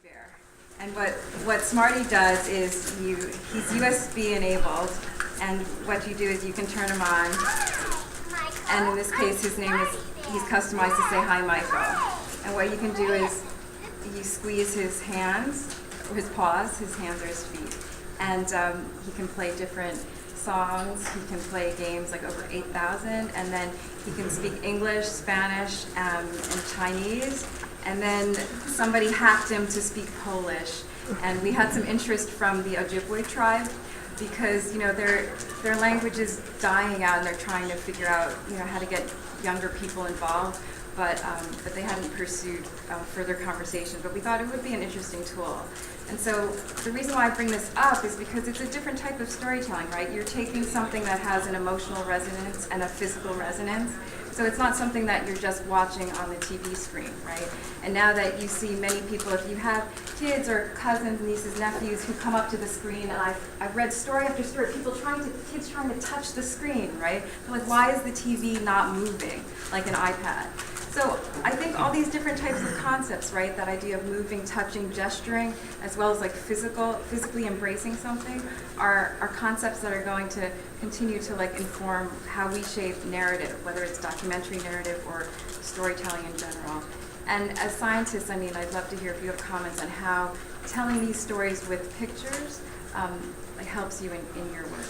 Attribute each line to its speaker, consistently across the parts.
Speaker 1: fair. And what Smarty does is he's USB enabled, and what you do is you can turn him on, and in this case he's customized to say hi Michael. And what you can do is you squeeze his hands, or his paws, his hands or his feet, and he can play different songs, he can play games like over 8,000, and then he can speak English, Spanish, and Chinese. And then somebody hacked him to speak Polish, and we had some interest from the Ojibwe tribe because their language is dying out, and they're trying to figure out how to get younger people involved, but they hadn't pursued further conversation. But we thought it would be an interesting tool. And so the reason why I bring this up is because it's a different type of storytelling, right? You're taking something that has an emotional resonance and a physical resonance. So it's not something that you're just watching on the TV screen, right? And now that you see many people, if you have kids or cousins, nieces, nephews who come up to the screen, and I've read story after story, kids trying to touch the screen, right? They're like, why is the TV not moving like an iPad? So I think all these different types of concepts, right? That idea of moving, touching, gesturing, as well as like physically embracing something, are concepts that are going to continue to like inform how we shape narrative, whether it's documentary narrative or storytelling in general. And as scientists, I'd love to hear if you have comments on how telling these stories with pictures helps you in your work.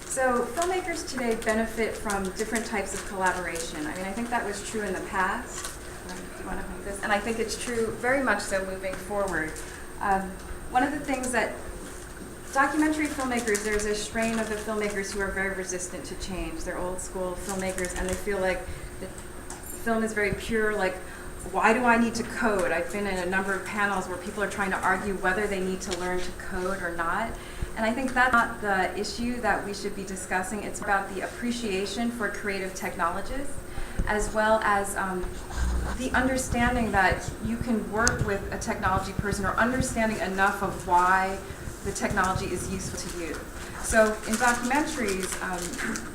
Speaker 1: So filmmakers today benefit from different types of collaboration. I think that was true in the past. Do you want to hold this? And I think it's true very much so moving forward. One of the things that documentary filmmakers, there's a strain of the filmmakers who are very resistant to change. They're old school filmmakers, and they feel like the film is very pure, like, why do I need to code? I've been in a number of panels where people are trying to argue whether they need to learn to code or not. And I think that's not the issue that we should be discussing. It's about the appreciation for creative technologies, as well as the understanding that you can work with a technology person, or understanding enough of why the technology is useful to you. So in documentaries,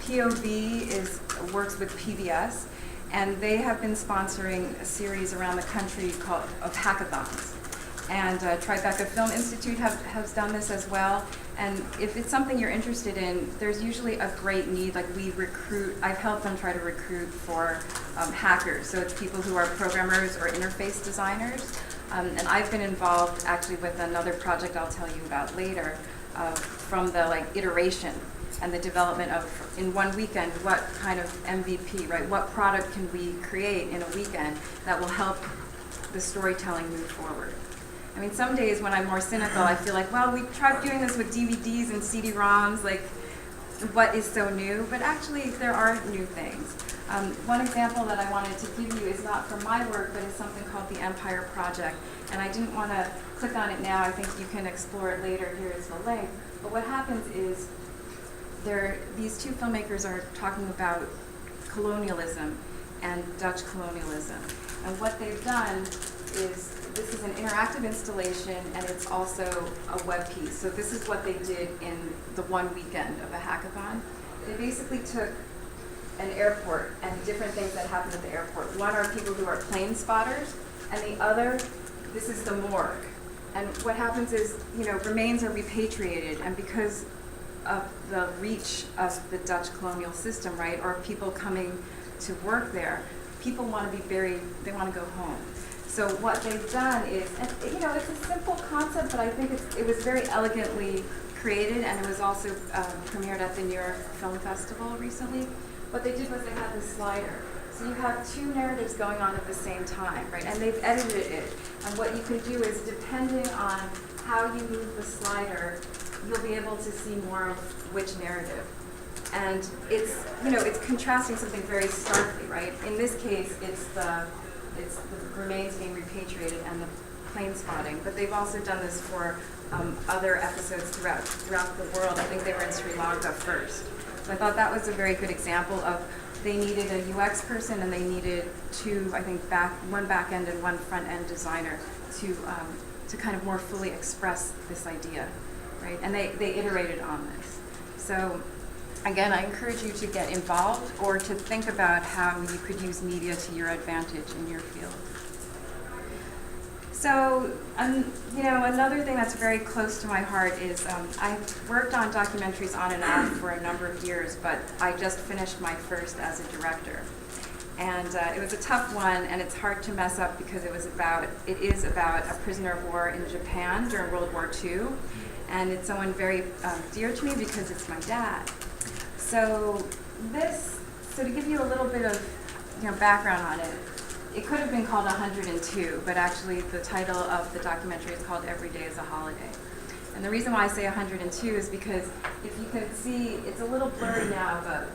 Speaker 1: POV works with PBS, and they have been sponsoring a series around the country of hackathons. And Tribeca Film Institute has done this as well. And if it's something you're interested in, there's usually a great need. Like I've helped them try to recruit for hackers. So it's people who are programmers or interface designers. And I've been involved actually with another project I'll tell you about later, from the iteration and the development of, in one weekend, what kind of MVP, right? What product can we create in a weekend that will help the storytelling move forward? Some days when I'm more cynical, I feel like, well, we tried doing this with DVDs and CD-ROMs, what is so new? But actually, there are new things. One example that I wanted to give you is not from my work, but is something called the Empire Project. And I didn't want to click on it now. I think you can explore it later. Here is the link. But what happens is these two filmmakers are talking about colonialism and Dutch colonialism. And what they've done is, this is an interactive installation, and it's also a web piece. So this is what they did in the one weekend of a hackathon. They basically took an airport and different things that happen at the airport. One are people who are plane spotters, and the other, this is the morgue. And what happens is, remains are repatriated, and because of the reach of the Dutch colonial system, right, or people coming to work there, people want to be buried, they want to go home. So what they've done is, and it's a simple concept, but I think it was very elegantly created, and it was also premiered at the New York Film Festival recently. What they did was they had this slider. So you have two narratives going on at the same time, right? And they've edited it. And what you can do is, depending on how you move the slider, you'll be able to see more of which narrative. And it's contrasting something very starkly, right? In this case, it's the remains being repatriated and the plane spotting. But they've also done this for other episodes throughout the world. I think they were in Sri Lanka first. So I thought that was a very good example of, they needed a UX person, and they needed two, I think, one back end and one front end designer to kind of more fully express this idea, right? And they iterated on this. So again, I encourage you to get involved, or to think about how you could use media to your advantage in your field. So, another thing that's very close to my heart is I've worked on documentaries on and off for a number of years, but I just finished my first as a director. And it was a tough one, and it's hard to mess up because it is about a prisoner of war in Japan during World War II. And it's someone very dear to me because it's my dad. So to give you a little bit of background on it, it could have been called 102, but actually the title of the documentary is called Every Day is a Holiday. And the reason why I say 102 is because if you can see, it's a little blurry now, but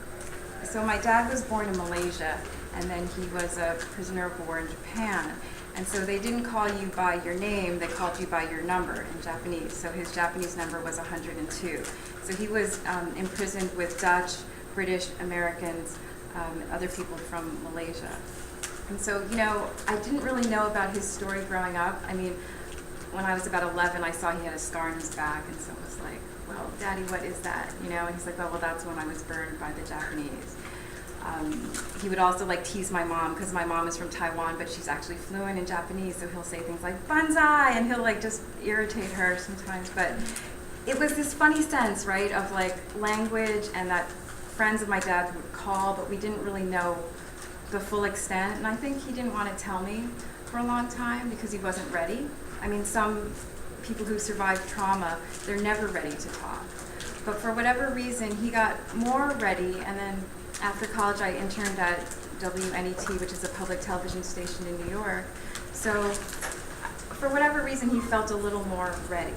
Speaker 1: so my dad was born in Malaysia, and then he was a prisoner of war in Japan. And so they didn't call you by your name, they called you by your number in Japanese. So his Japanese number was 102. So he was imprisoned with Dutch, British, Americans, other people from Malaysia. And so, I didn't really know about his story growing up. I mean, when I was about 11, I saw he had a scar on his back, and so I was like, well, Daddy, what is that? And he's like, well, that's when I was burned by the Japanese. He would also tease my mom, because my mom is from Taiwan, but she's actually fluent in Japanese, so he'll say things like banzai, and he'll just irritate her sometimes. But it was this funny sense, right, of language, and that friends of my dad would call, but we didn't really know the full extent. And I think he didn't want to tell me for a long time because he wasn't ready. I mean, some people who survive trauma, they're never ready to talk. But for whatever reason, he got more ready, and then after college, I interned at WNET, which is a public television station in New York. So for whatever reason, he felt a little more ready.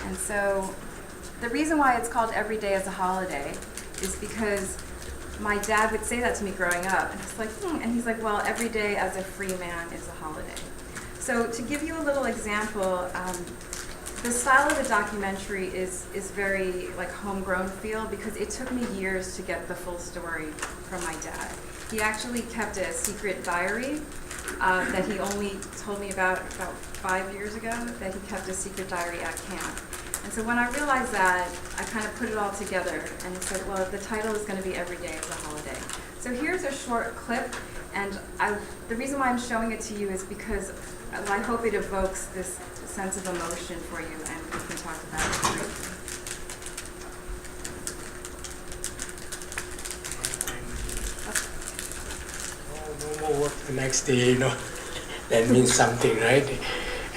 Speaker 1: And so the reason why it's called Every Day is a Holiday is because my dad would say that to me growing up. And I was like, And he's like, well, every day as a free man is a holiday. So to give you a little example, the style of the documentary is very homegrown feel, because it took me years to get the full story from my dad. He actually kept a secret diary that he only told me about 5 years ago, that he kept a secret diary at camp. And so when I realized that, I kind of put it all together and said, well, the title is going to be Every Day is a Holiday. So here's a short clip, and the reason why I'm showing it to you is because I hope it evokes this sense of emotion for you, and we can talk about it briefly.
Speaker 2: No more work the next day, that means something, right?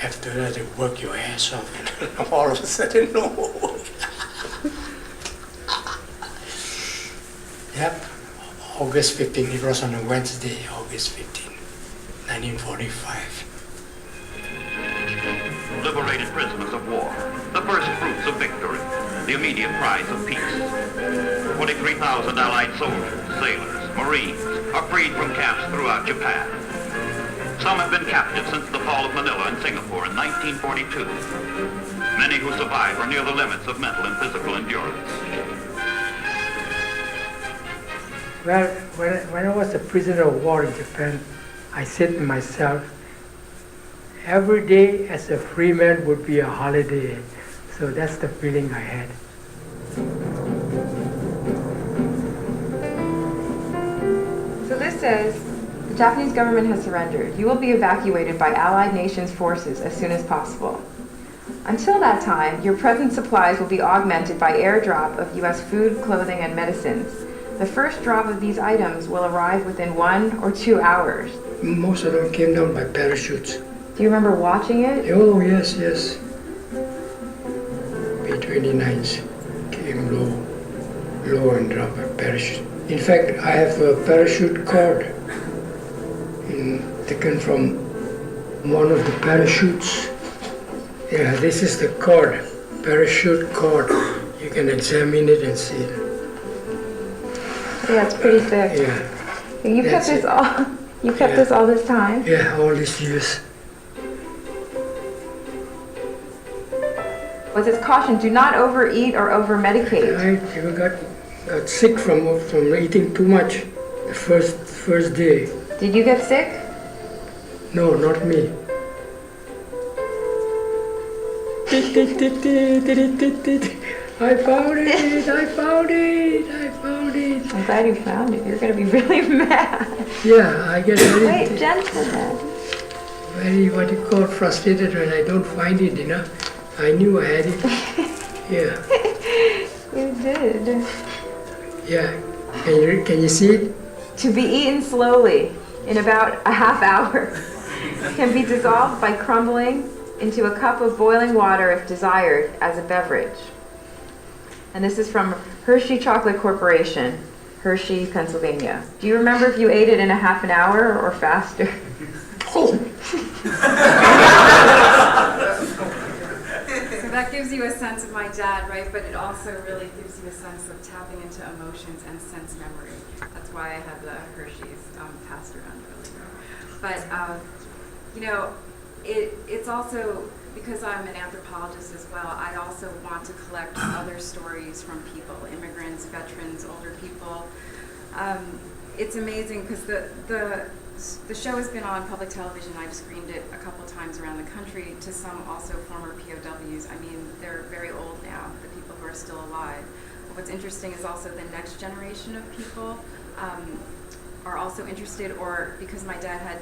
Speaker 2: After that, you work your ass off, and all of a sudden, no more work. Yep, August 15, it was on a Wednesday, August 15, 1945.
Speaker 3: Liberated prisoners of war, the first fruits of victory, the immediate prize of peace. 23,000 Allied soldiers, sailors, Marines are freed from camps throughout Japan. Some have been captive since the fall of Manila and Singapore in 1942. Many who survive are near the limits of mental and physical endurance.
Speaker 4: Well, when I was a prisoner of war in Japan, I said to myself, every day as a free man would be a holiday. So that's the feeling I had.
Speaker 1: So this says, the Japanese government has surrendered. You will be evacuated by Allied nations forces as soon as possible. Until that time, your present supplies will be augmented by airdrop of U.S. food, clothing, and medicines. The first drop of these items will arrive within 1 or 2 hours.
Speaker 2: Most of them came down by parachutes.
Speaker 1: Do you remember watching it?
Speaker 2: Oh, yes. B-29s came low and dropped a parachute. In fact, I have a parachute cord taken from one of the parachutes. Yeah, this is the cord, parachute cord. You can examine it and see it.
Speaker 1: Yeah, it's pretty thick.
Speaker 2: Yeah.
Speaker 1: You kept this all. You kept this all this time.
Speaker 2: Yeah, all these years.
Speaker 1: Was its caution: do not overeat or over-medicate.
Speaker 2: I even got sick from eating too much the first day.
Speaker 1: Did you get sick?
Speaker 2: No, not me. I found it.
Speaker 1: I'm glad you found it. You're going to be really mad.
Speaker 2: Yeah, I get very...
Speaker 1: Wait, gentlemen.
Speaker 2: very, what you call, frustrated when I don't find it, you know. I knew I had it. Yeah.
Speaker 1: You did.
Speaker 2: Yeah. Can you see it?
Speaker 1: To be eaten slowly in about a half hour. Can be dissolved by crumbling into a cup of boiling water if desired as a beverage. And this is from Hershey Chocolate Corporation, Hershey, Pennsylvania. Do you remember if you ate it in a half an hour or faster?
Speaker 2: Oh.
Speaker 1: So that gives you a sense of my dad, right? But it also really gives you a sense of tapping into emotions and sense memory. That's why I had the Hershey's passed around earlier. But, you know, it's also, because I'm an anthropologist as well, I also want to collect other stories from people, immigrants, veterans, older people. It's amazing because the show has been on public television. I've screened it a couple times around the country to some also former POWs. I mean, they're very old now, the people who are still alive. But what's interesting is also the next generation of people are also interested, or because my dad had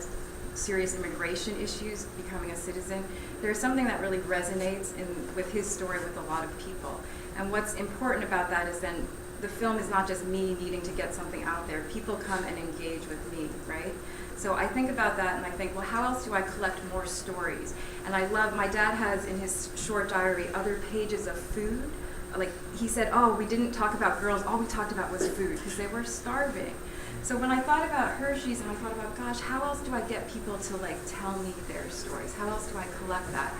Speaker 1: serious immigration issues becoming a citizen, there's something that really resonates with his story with a lot of people. And what's important about that is then the film is not just me needing to get something out there. People come and engage with me, right? So I think about that and I think, well, how else do I collect more stories? And I love, my dad has in his short diary other pages of food. Like he said, oh, we didn't talk about girls, all we talked about was food because they were starving. So when I thought about Hershey's and I thought about, gosh, how else do I get people to like tell me their stories? How else do I collect that?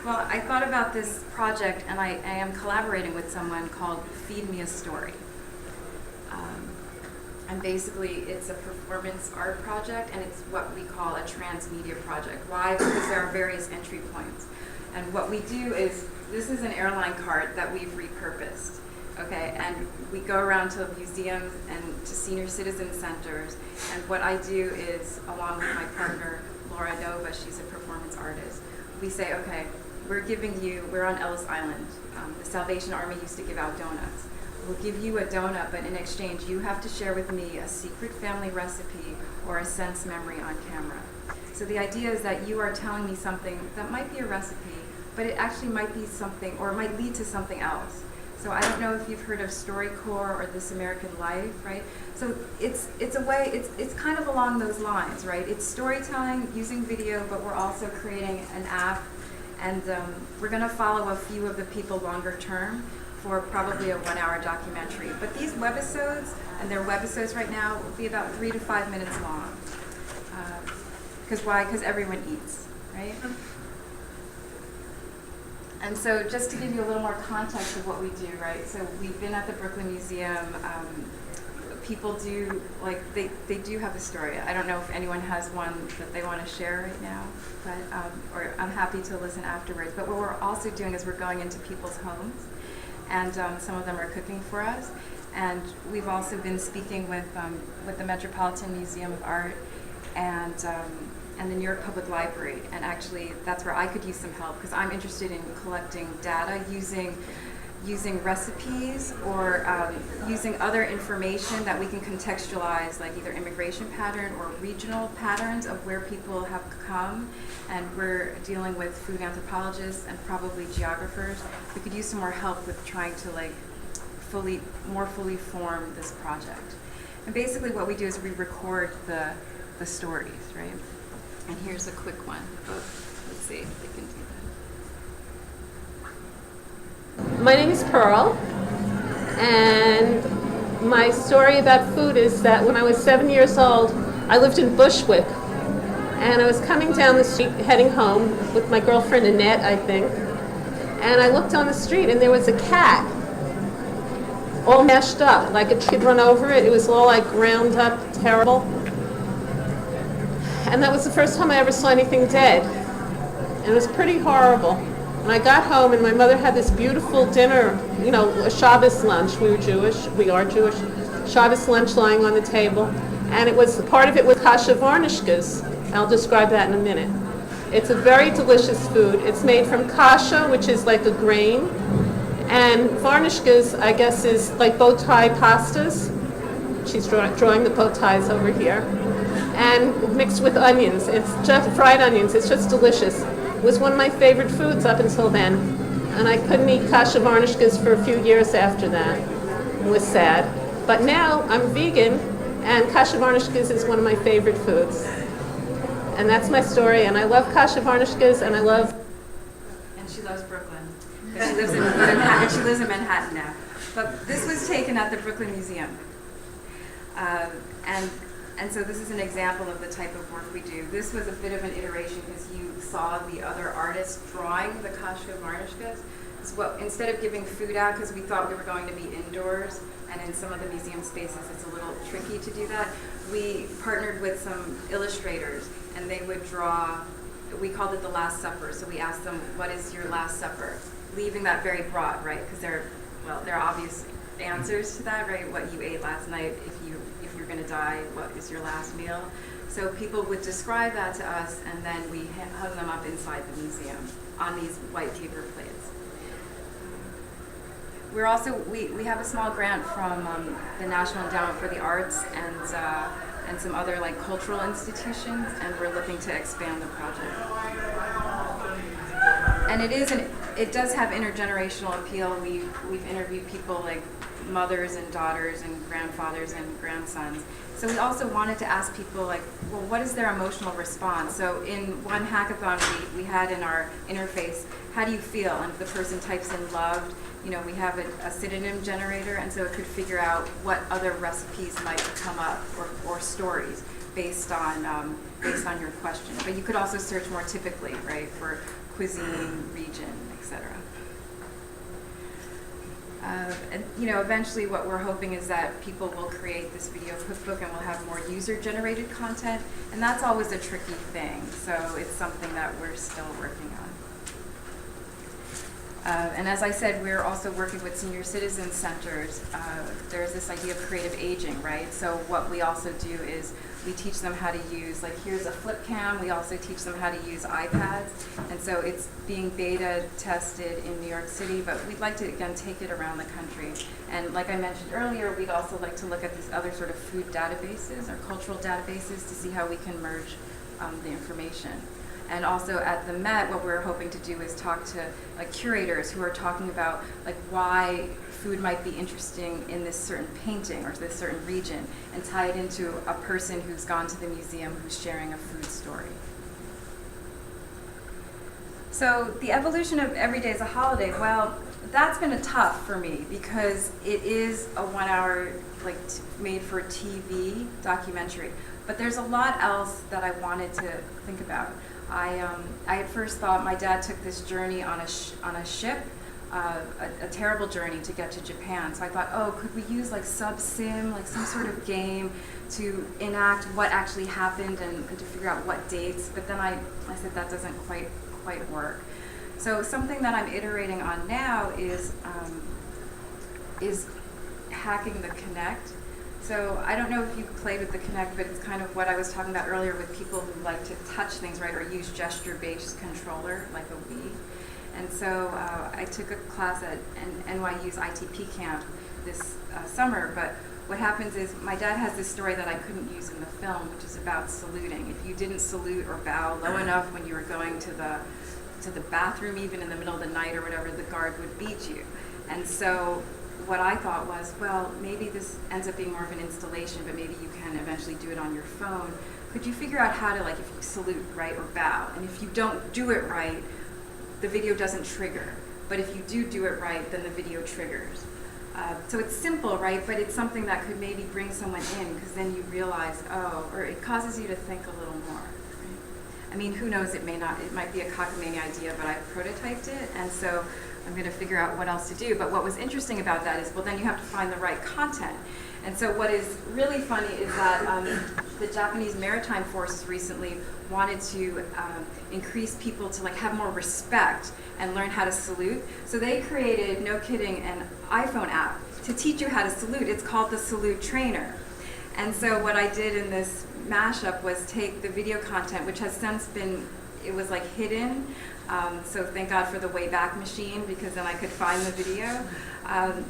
Speaker 1: Well, I thought about this project and I am collaborating with someone called Feed Me a Story. And basically it's a performance art project and it's what we call a transmedia project. Why? Because there are various entry points. And what we do is, this is an airline card that we've repurposed. Okay, and we go around to museums and to senior citizen centers, and what I do is, along with my partner, Laura Nova, she's a performance artist, we say, okay, we're on Ellis Island. The Salvation Army used to give out donuts. We'll give you a donut, but in exchange, you have to share with me a secret family recipe or a sense memory on camera. So the idea is that you are telling me something that might be a recipe, but it actually might be something, or it might lead to something else. So I don't know if you've heard of StoryCorps or This American Life, right? So it's a way, it's kind of along those lines, right? It's storytelling using video, but we're also creating an app, and we're going to follow a few of the people longer term for probably a 1-hour documentary. But these webisodes, and they're webisodes right now, will be about 3 to 5 minutes long. Because why? Because everyone eats, right? And so just to give you a little more context of what we do, right? So we've been at the Brooklyn Museum. People do, like, they do have a story. I don't know if anyone has one that they want to share right now, but or I'm happy to listen afterwards. But what we're also doing is we're going into people's homes, and some of them are cooking for us. And we've also been speaking with the Metropolitan Museum of Art and the New York Public Library, and actually that's where I could use some help because I'm interested in collecting data using recipes or using other information that we can contextualize, like either immigration pattern or regional patterns of where people have come, and we're dealing with food anthropologists and probably geographers. We could use some more help with trying to like more fully form this project. And basically what we do is we record the stories, right? And here's a quick one. Let's see if we can do that.
Speaker 5: My name is Pearl, and my story about food is that when I was 7 years old, I lived in Bushwick, and I was coming down the street heading home with my girlfriend Annette, I think, and I looked on the street and there was a cat all mashed up, like a kid run over it. It was all like ground up, terrible. And that was the first time I ever saw anything dead. And it was pretty horrible. And I got home and my mother had this beautiful dinner, you know, a Shabbos lunch. We are Jewish. Shabbos lunch lying on the table. And it was, part of it was kasha varnishkas. I'll describe that in a minute. It's a very delicious food. It's made from kasha, which is like a grain. And varnishkas, I guess, is like bow tie pastas. She's drawing the bow ties over here. and mixed with onions. It's just fried onions. It's just delicious. It was one of my favorite foods up until then, and I couldn't eat kasha varnishkas for a few years after that. It was sad. But now I'm vegan, and kasha varnishkas is one of my favorite foods. And that's my story, and I love kasha varnishkas, and I love...
Speaker 1: And she loves Brooklyn. But she lives in Manhattan. She lives in Manhattan now. But this was taken at the Brooklyn Museum. And so this is an example of the type of work we do. This was a bit of an iteration because you saw the other artists drawing the kasha varnishkas. So instead of giving food out, because we thought we were going to be indoors, and in some of the museum spaces it's a little tricky to do that, we partnered with some illustrators, and they would draw, we called it the Last Supper. So we asked them, what is your Last Supper? Leaving that very broad, right? Because there are obvious answers to that, right? What you ate last night, if you're going to die, what is your last meal? So people would describe that to us, and then we hung them up inside the museum on these white paper plates. We're also, we have a small grant from the National Endowment for the Arts and some other like cultural institutions, and we're looking to expand the project. And it does have intergenerational appeal. We've interviewed people like mothers and daughters and grandfathers and grandsons. So we also wanted to ask people like, well, what is their emotional response? So in one hackathon we had in our interface, how do you feel? And if the person types in loved, we have a synonym generator, and so it could figure out what other recipes might come up or stories based on your question. But you could also search more typically, right, for cuisine, region, etc. And eventually what we're hoping is that people will create this video cookbook and we'll have more user-generated content, and that's always a tricky thing, so it's something that we're still working on. And as I said, we're also working with senior citizen centers. There's this idea of creative aging, right? So what we also do is we teach them how to use, like here's a flip cam, we also teach them how to use iPads. And so it's being beta tested in New York City, but we'd like to, again, take it around the country. And like I mentioned earlier, we'd also like to look at these other sort of food databases or cultural databases to see how we can merge the information. And also at the Met, what we're hoping to do is talk to like curators who are talking about like why food might be interesting in this certain painting or this certain region, and tie it into a person who's gone to the museum who's sharing a food story. So the evolution of Every Day as a Holiday, well, that's been a tough for me because it is a 1 hour like made for TV documentary. But there's a lot else that I wanted to think about. I at first thought my dad took this journey on a ship, a terrible journey to get to Japan. So I thought, oh, could we use like sub-sim, like some sort of game to enact what actually happened and to figure out what dates. But then I said that doesn't quite work. So something that I'm iterating on now is hacking the Kinect. So I don't know if you've played with the Kinect, but it's kind of what I was talking about earlier with people who like to touch things, right, or use gesture-based controller, like a Wii. And so I took a class at NYU's ITP camp this summer, but what happens is my dad has this story that I couldn't use in the film, which is about saluting. If you didn't salute or bow low enough when you were going to the bathroom, even in the middle of the night or whatever, the guard would beat you. And so what I thought was, well, maybe this ends up being more of an installation, but maybe you can eventually do it on your phone. Could you figure out how to, like, if you salute, right, or bow, and if you don't do it right, the video doesn't trigger. But if you do it right, then the video triggers. So it's simple, right, but it's something that could maybe bring someone in, because then you realize, oh, or it causes you to think a little more. Right? I mean, who knows, it might be a cockamamie idea, but I prototyped it, and so I'm going to figure out what else to do. But what was interesting about that is, well, then you have to find the right content. And so what is really funny is that the Japanese Maritime Forces recently wanted to increase people to like have more respect and learn how to salute. So they created, no kidding, an iPhone app to teach you how to salute. It's called the Salute Trainer. And so what I did in this mashup was take the video content, which has since been it was like hidden. So thank God for the Wayback Machine, because then I could find the video.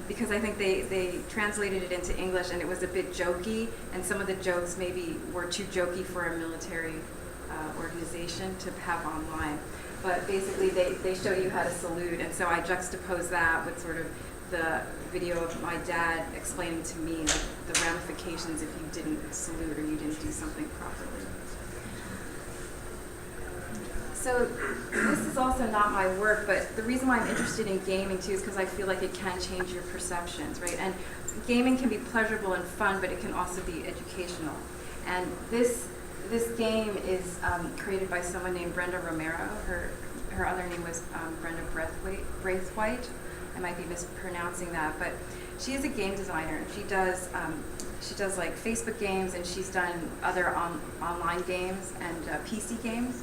Speaker 1: Because I think they translated it into English and it was a bit jokey, and some of the jokes maybe were too jokey for a military organization to have online. But basically they show you how to salute, and so I juxtapose that with sort of the video of my dad explaining to me like, the ramifications if you didn't salute or you didn't do something properly. So this is also not my work, but the reason why I'm interested in gaming too is because I feel like it can change your perceptions, right? And gaming can be pleasurable and fun, but it can also be educational. And this game is created by someone named Brenda Romero. Her other name was Brenda Braithwaite. I might be mispronouncing that, but she is a game designer. She does like Facebook games, and she's done other online games and PC games.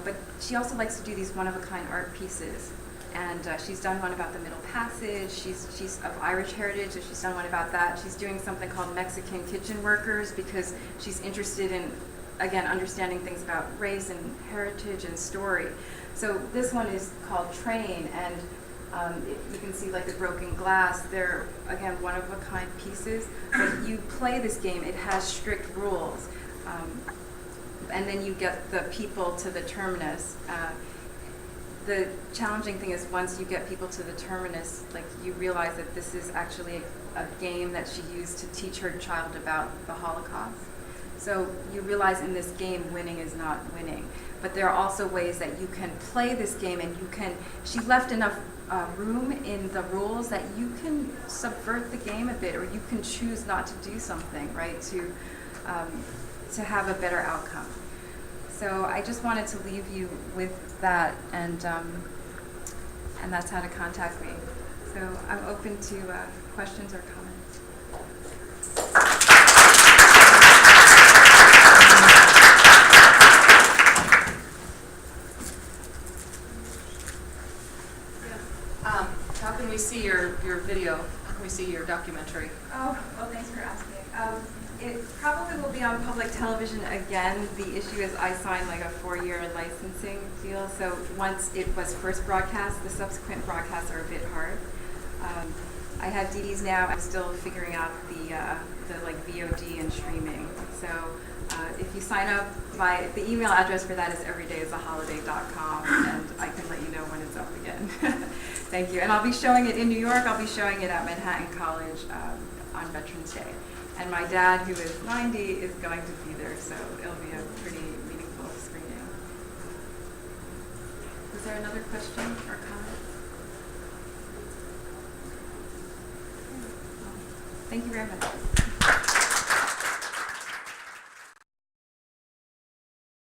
Speaker 1: But she also likes to do these one-of-a-kind art pieces. And she's done one about the Middle Passage. She's of Irish heritage, so she's done one about that. She's doing something called Mexican Kitchen Workers because she's interested in, again, understanding things about race and heritage and story. So this one is called Train, and you can see like the broken glass. They're, again, one-of-a-kind pieces. But you play this game, it has strict rules. And then you get the people to the terminus. The challenging thing is once you get people to the terminus, like you realize that this is actually a game that she used to teach her child about the Holocaust. So you realize in this game, winning is not winning. But there are also ways that you can play this game, and she left enough room in the rules that you can subvert the game a bit, or you can choose not to do something, right, to have a better outcome. So I just wanted to leave you with that, and that's how to contact me. So I'm open to questions or comments.
Speaker 6: How can we see your video? How can we see your documentary?
Speaker 1: Oh, well, thanks for asking. It probably will be on public television again. The issue is I signed like a 4-year licensing deal, so once it was first broadcast, the subsequent broadcasts are a bit hard. I have DVDs now. I'm still figuring out the like VOD and streaming. So if you sign up, the email address for that is everydayisaholiday.com, and I can let you know when it's up again. Thank you. And I'll be showing it in New York. I'll be showing it at Manhattan College on Veterans Day. And my dad, who is 90, is going to be there, so it'll be a pretty meaningful screening. Is there another question or comment? Thank you very much.